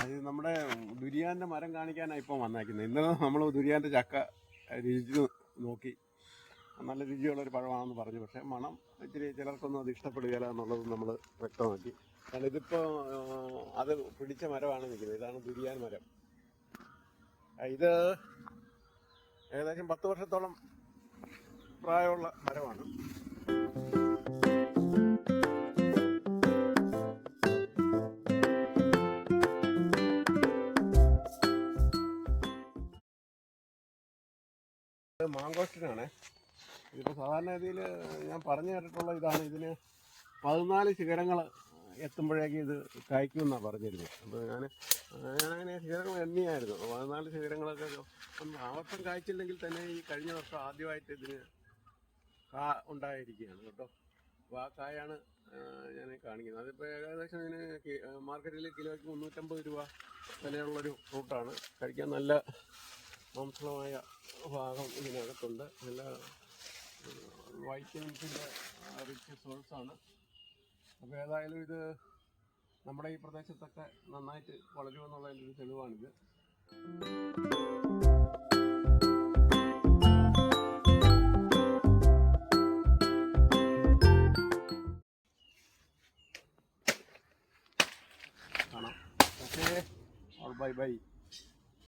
അത് നമ്മുടെ ദുരിയാൻ്റെ മരം കാണിക്കാനാണ് ഇപ്പം വന്നേക്കുന്നത്. ഇന്നലെ നമ്മൾ ദുരിയാൻ്റെ ചക്ക രുചി നോക്കി, നല്ല രുചിയുള്ളൊരു പഴമാണെന്ന് പറഞ്ഞു. പക്ഷേ മണം ഇച്ചിരി ചിലർക്കൊന്നും അത് ഇഷ്ടപ്പെടുകയില്ല എന്നുള്ളത് നമ്മൾ വ്യക്തമാക്കി. കാരണം ഇതിപ്പോൾ അത് പിടിച്ച മരമാണ് നിൽക്കുന്നത്. ഇതാണ് ദുരിയാൻ മരം. ഇത് ഏകദേശം 10 വർഷത്തോളം പ്രായമുള്ള മരമാണ്. മാങ്കോസ്റ്റിനാണ്. ഇതിപ്പോൾ സാധാരണ രീതിയിൽ ഞാൻ പറഞ്ഞു കേട്ടിട്ടുള്ള ഇതാണ്. ഇതിന് 14 ശിഖരങ്ങൾ എത്തുമ്പോഴേക്കും ഇത് കായ്ക്കുമെന്നാണ് പറഞ്ഞിരുന്നത്. അപ്പോൾ ഞാനങ്ങനെ ശിഖരങ്ങൾ എണ്ണിയായിരുന്നു. 14 ശിഖരങ്ങളൊക്കെ ആവർത്തം കായ്ച്ചില്ലെങ്കിൽ തന്നെ ഈ കഴിഞ്ഞ വർഷം ആദ്യമായിട്ട് ഇതിന് കാ ഉണ്ടായിരിക്കുകയാണ് കേട്ടോ. അപ്പോൾ ആ കായാണ് ഞാൻ കാണിക്കുന്നത്. അതിപ്പോൾ ഏകദേശം ഇതിന് മാർക്കറ്റിൽ കിലോയ്ക്ക് 350 രൂപ വിലയുള്ളൊരു ഫ്രൂട്ടാണ്. കഴിക്കാൻ നല്ല മാംസളമായ ഭാഗം ഇതിനകത്തുണ്ട്. നല്ല വൈറ്റമിൻസിൻ്റെ റിച്ച് സോഴ്സാണ്. അപ്പോൾ ഏതായാലും ഇത് നമ്മുടെ ഈ പ്രദേശത്തൊക്കെ നന്നായിട്ട് വളരുമെന്നുള്ളതിൻ്റെ ഒരു തെളിവാണിത്. കാണാം. Okay, bye bye.